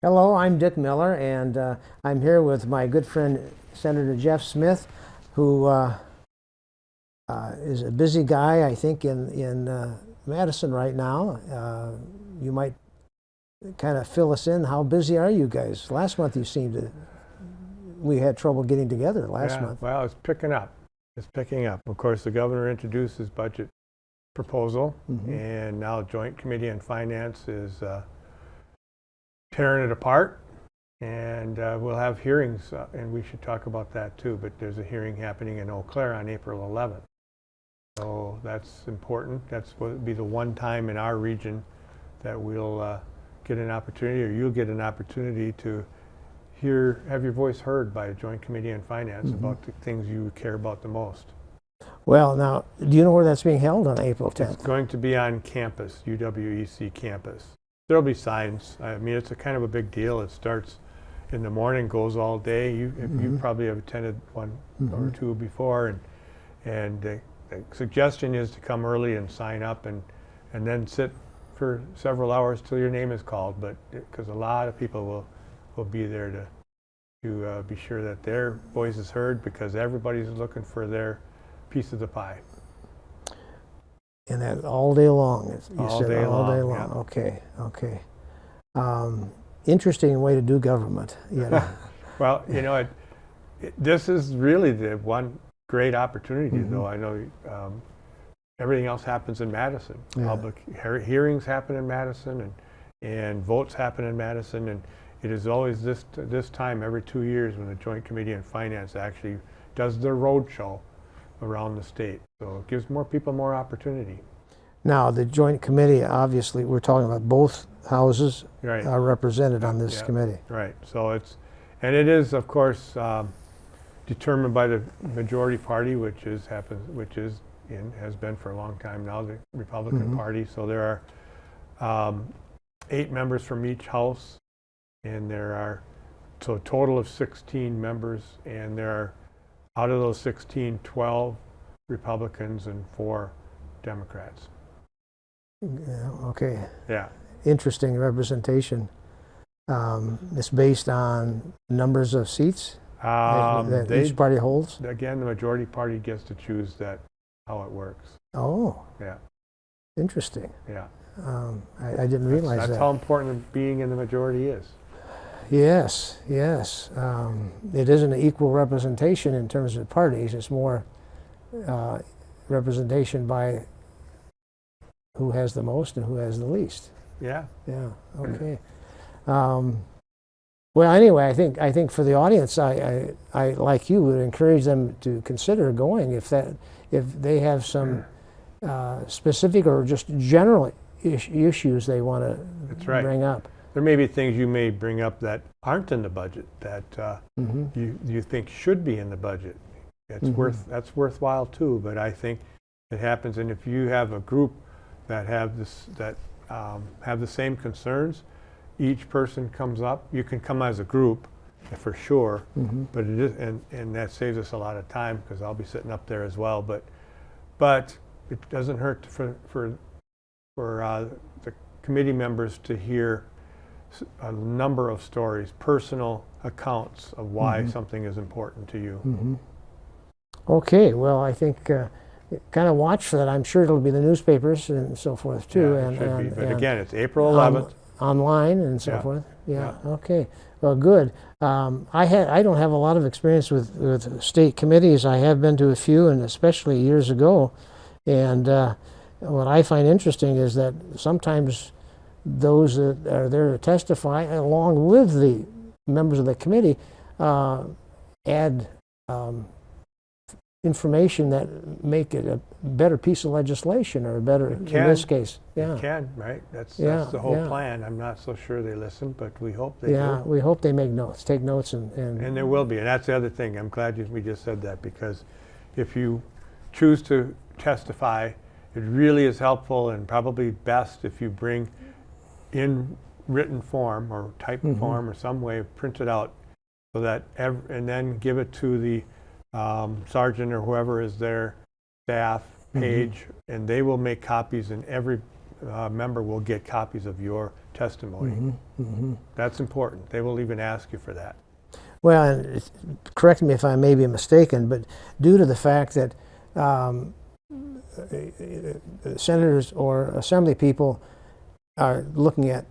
Hello, I'm Dick Miller, and I'm here with my good friend Senator Jeff Smith, who is a busy guy, I think, in Madison right now. You might kind of fill us in. How busy are you guys? Last month we had trouble getting together last month. Well, it's picking up. It's picking up. Of course, the governor introduced his budget proposal, and now Joint Committee on Finance is tearing it apart, and we'll have hearings, and we should talk about that too, but there's a hearing happening in Eau Claire on April 11th. So that's important. That's what would be the one time in our region that we'll get an opportunity, or you'll get an opportunity to have your voice heard by a Joint Committee on Finance about the things you care about the most. Well, now, do you know where that's being held on April 10th? It's going to be on campus, UWEC campus. There'll be signs. I mean, it's a kind of a big deal. It starts in the morning, goes all day. You probably have attended one or two before, and the suggestion is to come early and sign up and then sit for several hours till your name is called. But because a lot of people will be there to be sure that their voice is heard, because everybody's looking for their piece of the pie. And that all day long, you all said day all day long. Yeah. Okay. Interesting way to do government. You know. Well, you know, this is really the one great opportunity, though. I know everything else happens in Madison. Yeah. Public hearings happen in Madison, and votes happen in Madison, and it is always this time every 2 years when the Joint Committee on Finance actually does their road show around the state. So it gives more people more opportunity. Now, the Joint Committee, obviously, we're talking about both houses are represented on this committee. Right. So it is, of course, determined by the majority party, which has been for a long time now, the Republican Party. So there are 8 members from each house, and there are a total of 16 members, and there are, out of those 16, 12 Republicans and 4 Democrats. Yeah, okay. Yeah. Interesting representation. It's based on numbers of seats that each party holds? Again, the majority party gets to choose how it works. Oh. Yeah. Interesting. Yeah. I didn't realize that. That's how important being in the majority is. Yes. It isn't an equal representation in terms of parties. It's more representation by who has the most and who has the least. Yeah. Yeah. Okay. Well, anyway, I think for the audience, I like you would encourage them to consider going if they have some specific or just general issues they want to bring up. There may be things you may bring up that aren't in the budget that you think should be in the budget. That's worthwhile too. But I think it happens, and if you have a group that have the same concerns, each person comes up. You can come as a group, for sure. But it is, and that saves us a lot of time because I'll be sitting up there as well. But it doesn't hurt for the committee members to hear a number of stories, personal accounts of why something is important to you. Okay, well, I think kind of watch for that. I'm sure it'll be the newspapers and so forth too. Yeah, it should be. But again, it's April 11th. Online and so forth. Yeah. Okay. Well, good. I don't have a lot of experience with state committees. I have been to a few, and especially years ago. And what I find interesting is that sometimes those that are there to testify, along with the members of the committee, add information that make it a better piece of legislation, or a better, in this case. Yeah. It can, right? That's the whole plan. I'm not so sure they listen, but we hope they do. Yeah, we hope they take notes. And there will be, and that's the other thing. I'm glad we just said that, because if you choose to testify, it really is helpful and probably best if you bring in written form or typed form or some way, print it out, so that and then give it to the sergeant or whoever is their staff page, and they will make copies, and every member will get copies of your testimony. That's important. They will even ask you for that. Well, and correct me if I may be mistaken, but due to the fact that senators or assembly people are looking at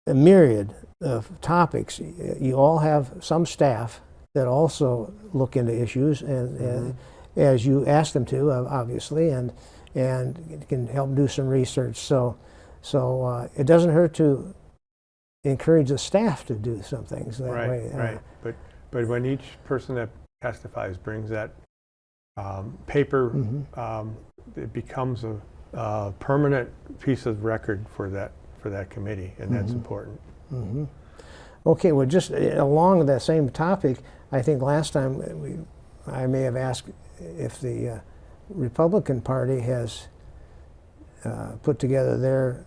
a myriad of topics, you all have some staff that also look into issues, and as you ask them to, obviously, and can help do some research. So it doesn't hurt to encourage the staff to do some things that way. Right. But when each person that testifies brings that paper, it becomes a permanent piece of record for that committee, and that's important. Okay, well, just along that same topic, I think last time I may have asked if the Republican Party has put together their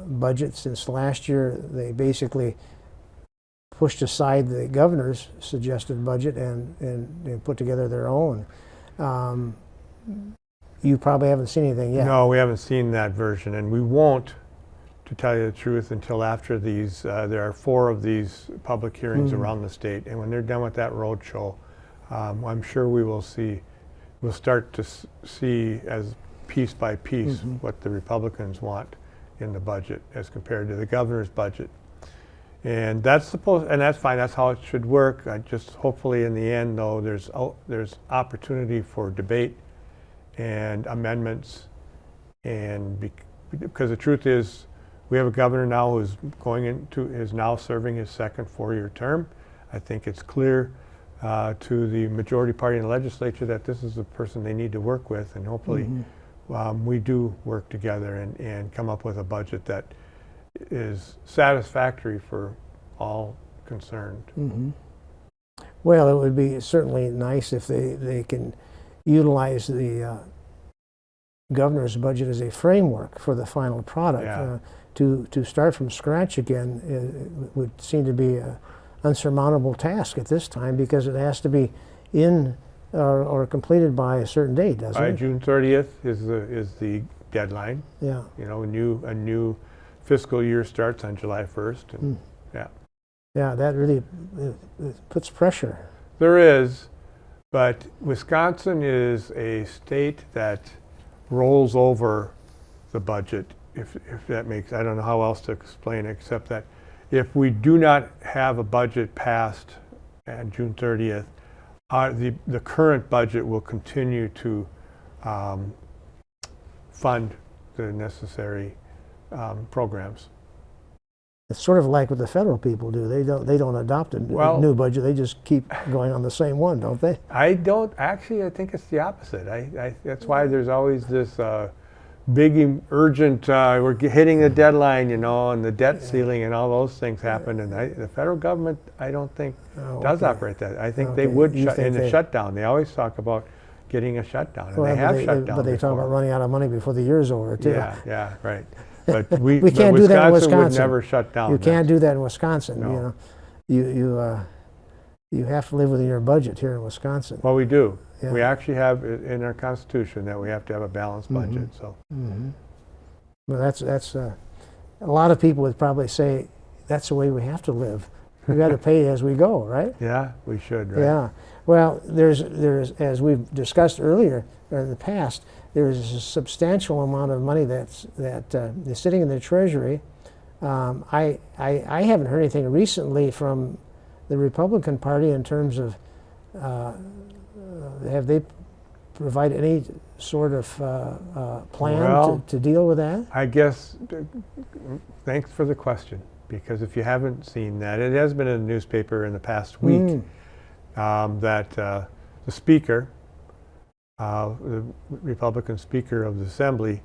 budget. Since last year they basically pushed aside the governor's suggested budget and put together their own. You probably haven't seen anything yet. No, we haven't seen that version, and we won't, to tell you the truth, until after these. There are 4 of these public hearings around the state, and when they're done with that road show, I'm sure we'll start to see as piece by piece what the Republicans want in the budget as compared to the governor's budget. And that's fine. That's how it should work. Just hopefully in the end, though, there's opportunity for debate and amendments, and because the truth is, we have a governor now who's is now serving his second 4-year term. I think it's clear to the majority party in the legislature that this is the person they need to work with, and hopefully we do work together and come up with a budget that is satisfactory for all concerned. Well, it would be certainly nice if they can utilize the governor's budget as a framework for the final product. Yeah. To start from scratch again, it would seem to be an unsurmountable task at this time, because it has to be in or completed by a certain date, doesn't it? By June 30th is the deadline. Yeah. You know, a new fiscal year starts on July 1st. And Yeah, that really it puts pressure. There is, but Wisconsin is a state that rolls over the budget, if that makes, I don't know how else to explain it, except that if we do not have a budget passed on June 30th, the current budget will continue to fund the necessary programs. It's sort of like what the federal people do. They don't adopt a new budget. They just keep going on the same one, don't they? I don't actually. I think it's the opposite. That's why there's always this big urgent. We're hitting the deadline, and the debt ceiling and all those things happen. And the federal government, I don't think, does operate that. I think they would in the shutdown. They always talk about getting a shutdown, and they have shut down. But they talk about running out of money before the year's over too. Yeah, right. But we can't do that in Wisconsin. Would never shut down. You can't do that in Wisconsin. No. You have to live within your budget here in Wisconsin. Well, we do. Yeah. We actually have it in our Constitution that we have to have a balanced budget. So. Well, that's a lot of people would probably say that's the way we have to live. We got to pay as we go, right? Yeah, we should. Right? Yeah. Well, there's as we've discussed earlier or in the past, there's a substantial amount of money that is sitting in the Treasury. I haven't heard anything recently from the Republican Party in terms of have they provided any sort of plan to deal with that? I guess, thanks for the question, because if you haven't seen that, it has been in the newspaper in the past week that the Speaker, the Republican Speaker of the Assembly,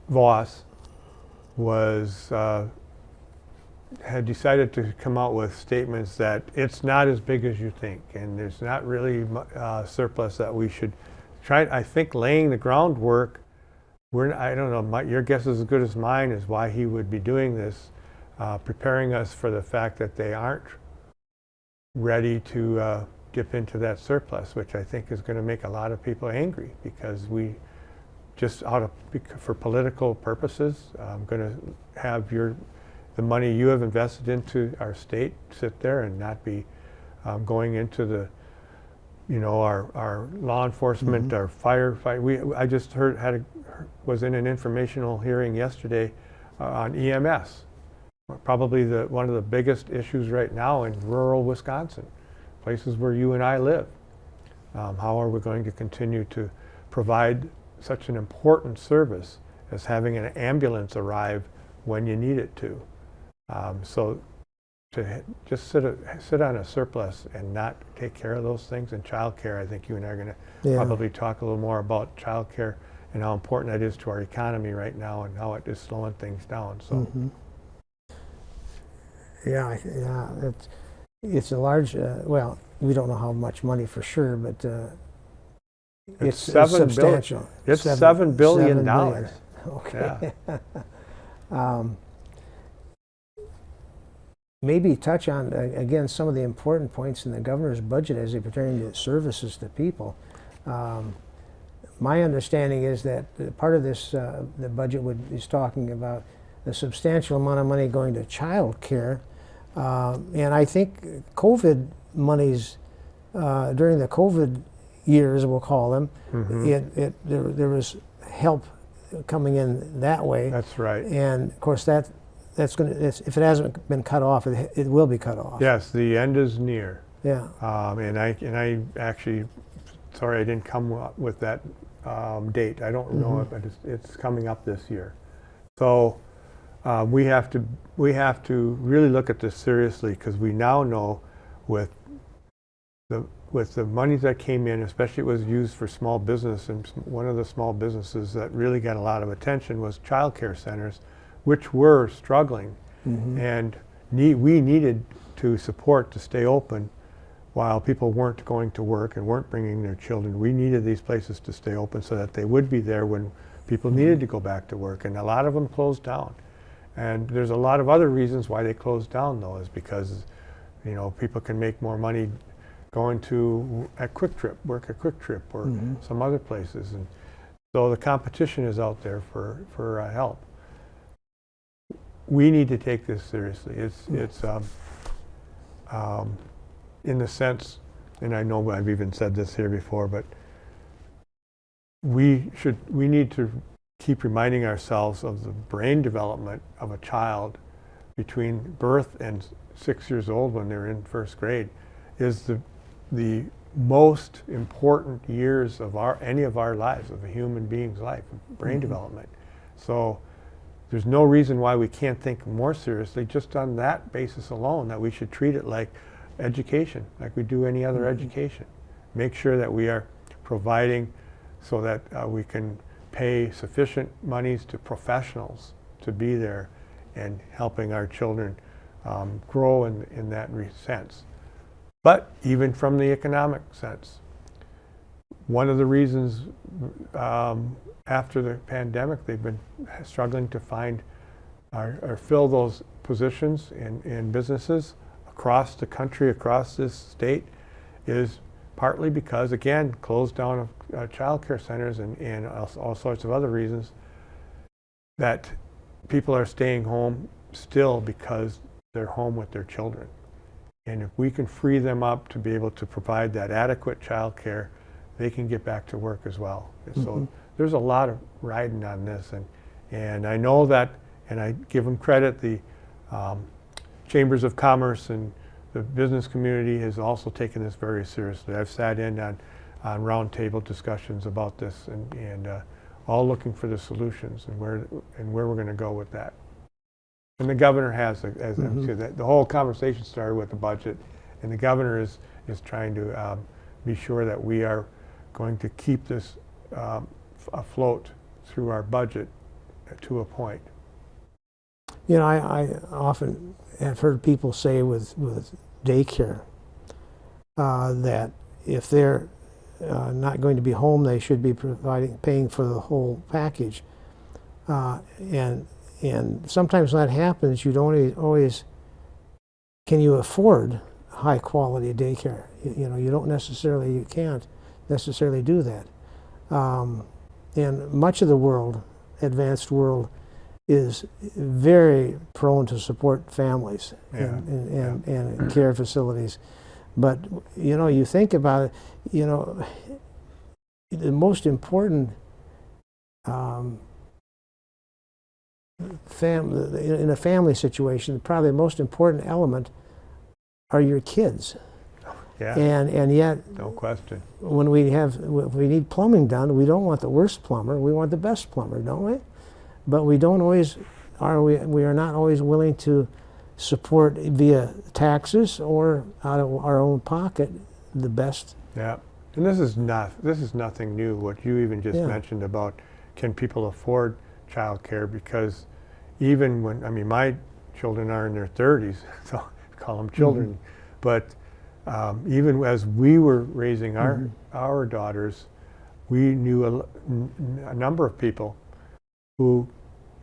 Voss, had decided to come out with statements that it's not as big as you think, and there's not really surplus that we should try. I think laying the groundwork. I don't know. Your guess is as good as mine as why he would be doing this, preparing us for the fact that they aren't ready to dip into that surplus, which I think is going to make a lot of people angry, because we just for political purposes, I'm going to have the money you have invested into our state sit there and not be going into the, our law enforcement, our firefight. I just was in an informational hearing yesterday on EMS. Probably one of the biggest issues right now in rural Wisconsin, places where you and I live. How are we going to continue to provide such an important service as having an ambulance arrive when you need it to? So to just sit on a surplus and not take care of those things, and child care, I think you and I are going to probably talk a little more about child care and how important that is to our economy right now and how it is slowing things down. So. Yeah, it's a large, well, we don't know how much money for sure, but it's substantial. It's $7 billion. Okay. Yeah. Maybe touch on, again, some of the important points in the governor's budget as they pertain to services to people. My understanding is that part of this, the budget is talking about a substantial amount of money going to child care. And I think COVID monies, during the COVID years, we'll call them, there was help coming in that way. That's right. And of course that's going to, if it hasn't been cut off, it will be cut off. Yes, the end is near. Yeah. And I actually, sorry I didn't come up with that date. I don't know it, but it's coming up this year. So we have to really look at this seriously, because we now know with the monies that came in, especially it was used for small business, and one of the small businesses that really got a lot of attention was child care centers, which were struggling, and we needed to support to stay open while people weren't going to work and weren't bringing their children. We needed these places to stay open so that they would be there when people needed to go back to work, and a lot of them closed down. And there's a lot of other reasons why they closed down, though, is because people can make more money going to work at Quick Trip or some other places, and so the competition is out there for help. We need to take this seriously. It's in the sense, and I know I've even said this here before, but we need to keep reminding ourselves of the brain development of a child between birth and 6 years old, when they're in first grade, is the most important years of any of our lives, of a human being's life, brain development. So there's no reason why we can't think more seriously, just on that basis alone, that we should treat it like education, like we do any other education. Make sure that we are providing so that we can pay sufficient monies to professionals to be there and helping our children grow in that sense. But even from the economic sense, one of the reasons after the pandemic they've been struggling to find or fill those positions in businesses across the country, across this state, is partly because, again, closed down of child care centers and all sorts of other reasons, that people are staying home still because they're home with their children. And if we can free them up to be able to provide that adequate child care, they can get back to work as well. So there's a lot of riding on this, and I know that, and I give them credit, the Chambers of Commerce and the business community has also taken this very seriously. I've sat in on roundtable discussions about this, and all looking for the solutions and where we're going to go with that. And the governor has, as I said, the whole conversation started with the budget, and the governor is trying to be sure that we are going to keep this afloat through our budget to a point. I often have heard people say with daycare that if they're not going to be home, they should be paying for the whole package. And sometimes when that happens, you don't always can you afford high quality daycare. You can't necessarily do that. And much of the world, advanced world, is very prone to support families Yeah, and care facilities. But, you know, you think about it, you know, the most important in a family situation, probably the most important element are your kids. Yeah, And yet, no question. when if we need plumbing done, we don't want the worst plumber, we want the best plumber, don't we? But we don't always, we are not always willing to support via taxes or out of our own pocket the best. Yeah, and this is nothing new. What you even just mentioned about can people afford childcare, because even when, I mean, my children are in their 30s, so I call them children, but even as we were raising our daughters, we knew a number of people who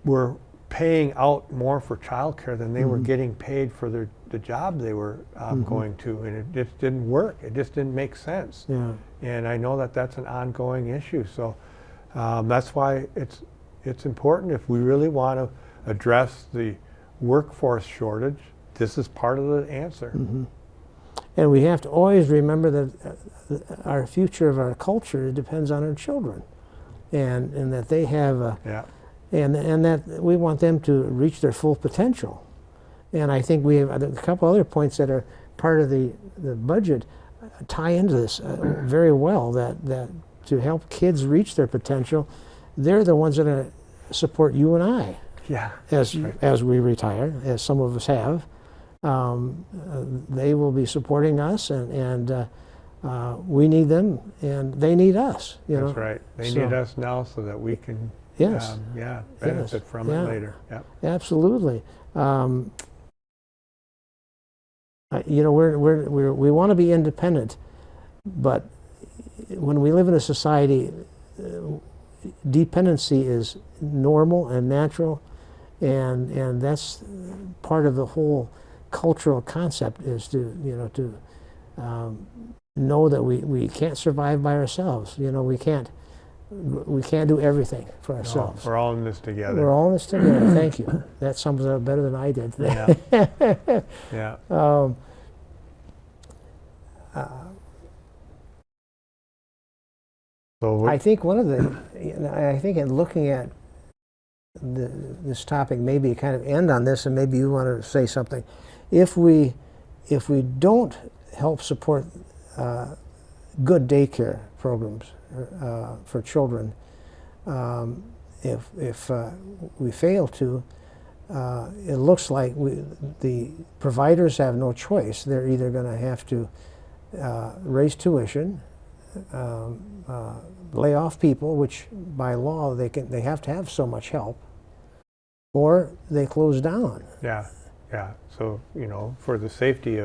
were paying out more for childcare than they were getting paid for the job they were going to, and it just didn't work. It just didn't make sense. Yeah. And I know that that's an ongoing issue. So that's why it's important, if we really want to address the workforce shortage, this is part of the answer. And we have to always remember that our future of our culture depends on our children, and that they have and that we want them to reach their full potential. And I think we have a couple other points that are part of the budget tie into this very well, that to help kids reach their potential, they're the ones that are going to support you and I as we retire, as some of us have. They will be supporting us, and we need them, and they need us. That's right. They need us now so that we can benefit from it later. Yep. Absolutely. You know, we want to be independent, but when we live in a society, dependency is normal and natural, and that's part of the whole cultural concept, is to know that we can't survive by ourselves. You know, we can't do everything for ourselves. No, we're all in this together. We're all in this together. Thank you. That sums it up better than I did today. Yeah. So I think I think in looking at this topic, maybe kind of end on this, and maybe you want to say something. If we don't help support good daycare programs for children, if we fail to, it looks like the providers have no choice. They're either going to have to raise tuition, lay off people, which by law they have to have so much help, or they close down. Yeah. So, you know, for the safety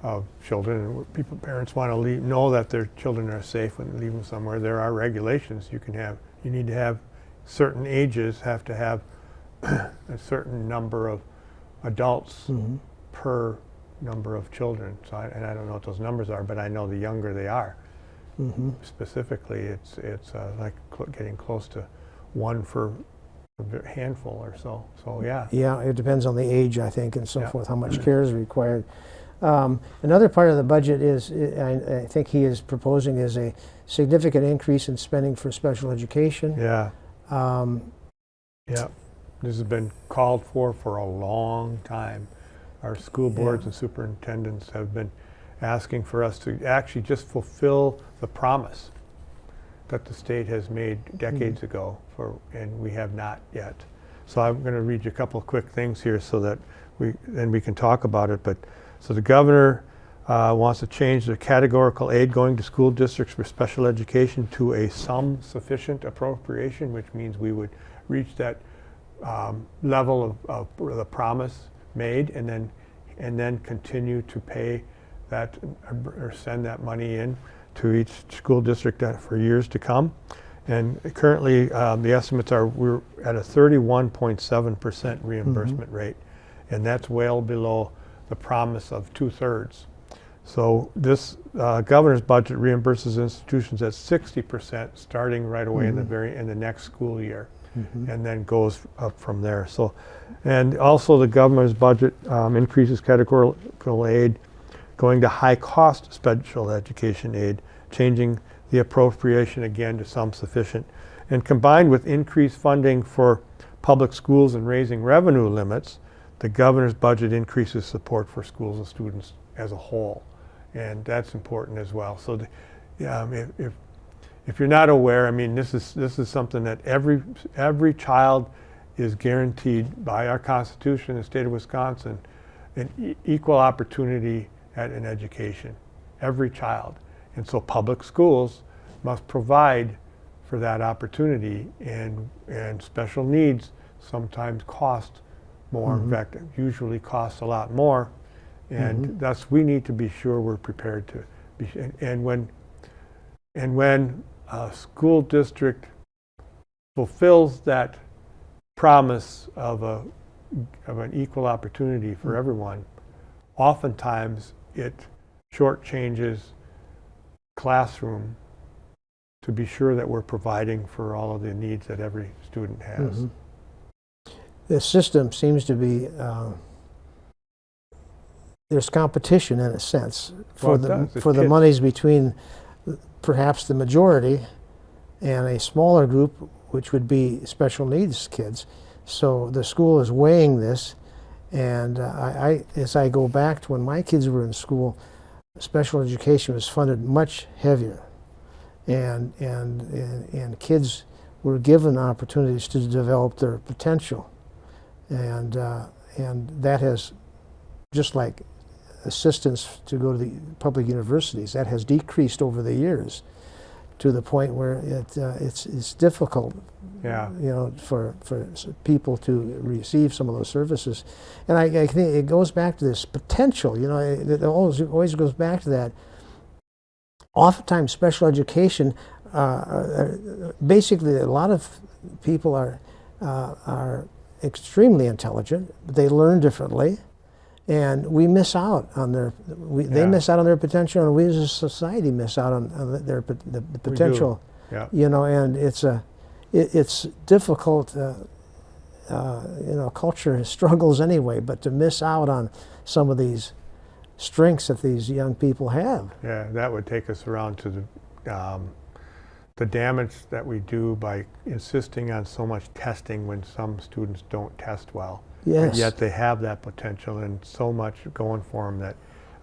of children, parents want to know that their children are safe when they leave them somewhere. There are regulations. You need to have certain ages, have to have a certain number of adults per number of children. So I don't know what those numbers are, but I know the younger they are. Specifically, it's like getting close to one for a handful or so. So yeah. Yeah, it depends on the age, I think, and so forth, how much care is required. Another part of the budget is, I think he is proposing, is a significant increase in spending for special education. Yeah. This has been called for a long time. Our school boards and superintendents have been asking for us to actually just fulfill the promise that the state has made decades ago, and we have not yet. So I'm going to read you a couple of quick things here so that we can talk about it. But so the governor wants to change the categorical aid going to school districts for special education to a sum sufficient appropriation, which means we would reach that level of the promise made, and then continue to pay that or send that money in to each school district for years to come. And currently the estimates are we're at a 31.7% reimbursement rate, and that's well below the promise of 2/3. So this governor's budget reimburses institutions at 60%, starting right away in the next school year. and then goes up from there. So, and also the governor's budget increases categorical aid, going to high-cost special education aid, changing the appropriation again to some sufficient, and combined with increased funding for public schools and raising revenue limits, the governor's budget increases support for schools and students as a whole, and that's important as well. So, if you're not aware, I mean, this is something that every child is guaranteed by our Constitution in the state of Wisconsin an equal opportunity at an education, every child. And so public schools must provide for that opportunity, and special needs sometimes cost more. In fact, it usually costs a lot more, and thus we need to be sure we're prepared to be. And when a school district fulfills that promise of an equal opportunity for everyone, oftentimes it shortchanges classroom to be sure that we're providing for all of the needs that every student has. The system seems to be, there's competition in a sense for the monies between perhaps the majority and a smaller group, which would be special needs kids. So the school is weighing this, and as I go back to when my kids were in school, special education was funded much heavier, and kids were given opportunities to develop their potential, and that has, just like assistance to go to the public universities, that has decreased over the years to the point where it's difficult, you know, for people to receive some of those services. And I think it goes back to this potential, you know, it always goes back to that. Oftentimes special education, basically a lot of people are extremely intelligent, but they learn differently, and we miss out on they miss out on their potential, and we as a society miss out on the potential. You know, and it's difficult. You know, culture struggles anyway, but to miss out on some of these strengths that these young people have. Yeah, that would take us around to the damage that we do by insisting on so much testing when some students don't test well. Yes. But yet they have that potential and so much going for them that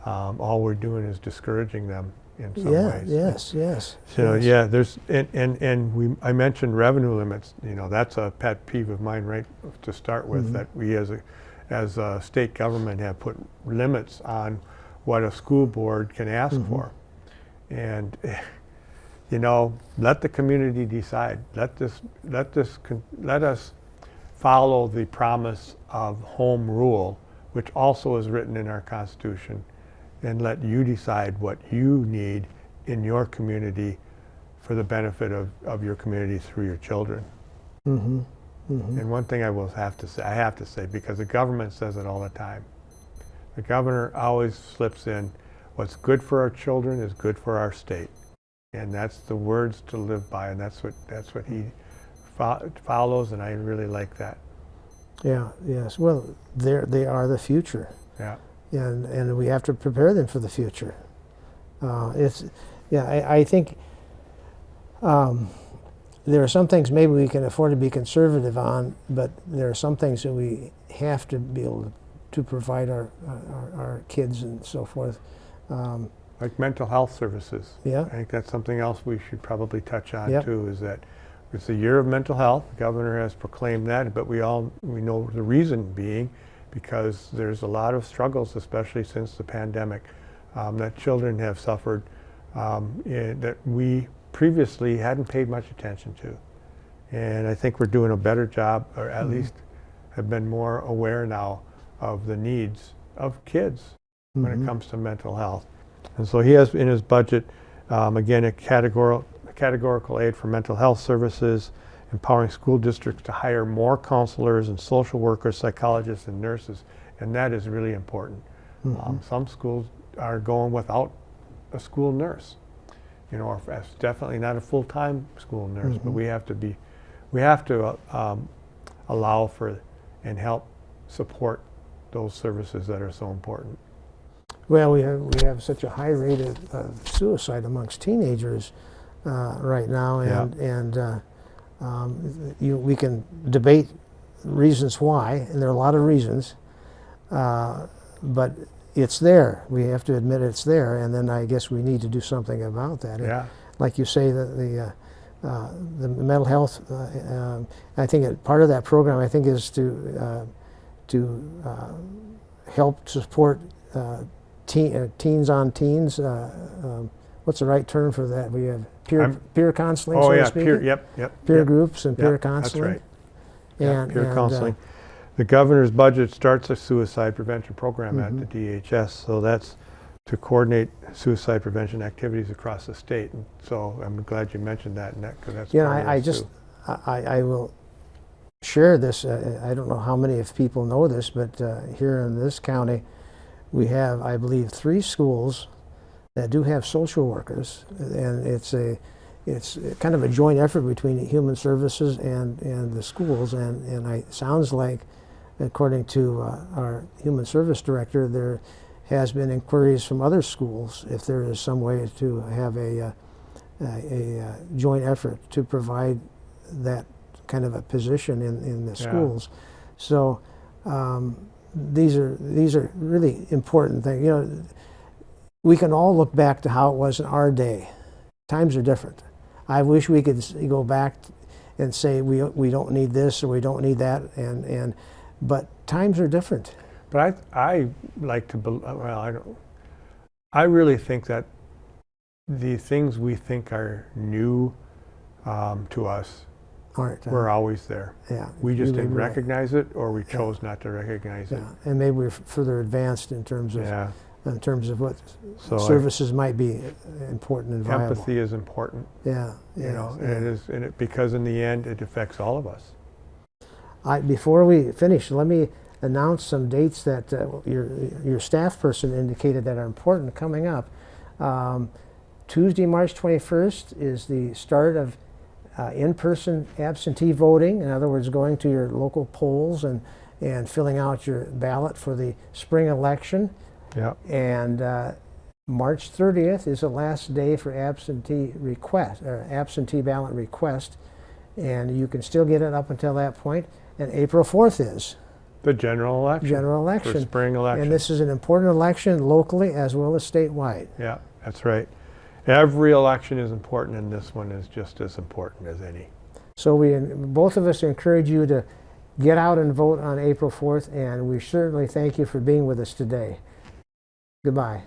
all we're doing is discouraging them in some ways. Yes. So yeah, there's I mentioned revenue limits. You know, that's a pet peeve of mine right to start with. That we as a state government have put limits on what a school board can ask for, and you know, let the community decide. Let us follow the promise of home rule, which also is written in our Constitution, and let you decide what you need in your community for the benefit of your community through your children. And one thing I have to say, because the government says it all the time, the governor always slips in, what's good for our children is good for our state. And that's the words to live by, and that's what he follows, and I really like that. Yes. Well, they are the future. Yeah. And we have to prepare them for the future. I think there are some things maybe we can afford to be conservative on, but there are some things that we have to be able to provide our kids and so forth. Like mental health services. Yeah. I think that's something else we should probably touch on too, is that it's the year of mental health. The governor has proclaimed that, but we know the reason being because there's a lot of struggles, especially since the pandemic, that children have suffered that we previously hadn't paid much attention to. And I think we're doing a better job, or at least have been more aware now of the needs of kids when it comes to mental health. And so he has in his budget, again, a categorical aid for mental health services, empowering school districts to hire more counselors and social workers, psychologists, and nurses. And that is really important. Some schools are going without a school nurse. You know, or definitely not a full-time school nurse, but we have to be we have to allow for and help support those services that are so important. Well, we have such a high rate of suicide amongst teenagers right now, and we can debate reasons why, and there are a lot of reasons, but it's there. We have to admit it's there, and then I guess we need to do something about that. Yeah. Like you say, the mental health. I think part of that program, I think, is to help support teens on teens. What's the right term for that? We have peer counseling. Oh, so yeah, to speak. peer Groups and peer Yep, counseling. That's right. And Peer counseling. The governor's budget starts a suicide prevention program at the DHS, so that's to coordinate suicide prevention activities across the state. And so I'm glad you mentioned that, because that's part of this too. I will share this. I don't know how many of people know this, but here in this county, we have, I believe, 3 schools that do have social workers, and it's kind of a joint effort between Human Services and the schools, and it sounds like, according to our Human Service Director, there has been inquiries from other schools if there is some way to have a joint effort to provide that kind of a position in the schools. So these are really important things. You know, we can all look back to how it was in our day. Times are different. I wish we could go back and say we don't need this or we don't need that, but times are different. But I like to I really think that the things we think are new to us were always there. Yeah, we just didn't recognize it, or we chose not to recognize it. And maybe we're further advanced in terms of what services might be important and viable. Empathy is important. Yeah, you know, and because in the end it affects all of us. Before we finish, let me announce some dates that your staff person indicated that are important coming up. Tuesday, March 21st is the start of in-person absentee voting. In other words, going to your local polls and filling out your ballot for the spring election. Yeah. And March 30th is the last day for absentee ballot request, and you can still get it up until that point. And April 4th is the general election. For spring election. And this is an important election locally as well as statewide. Yeah, that's right. Every election is important, and this one is just as important as any. So both of us encourage you to get out and vote on April 4th, and we certainly thank you for being with us today. Goodbye.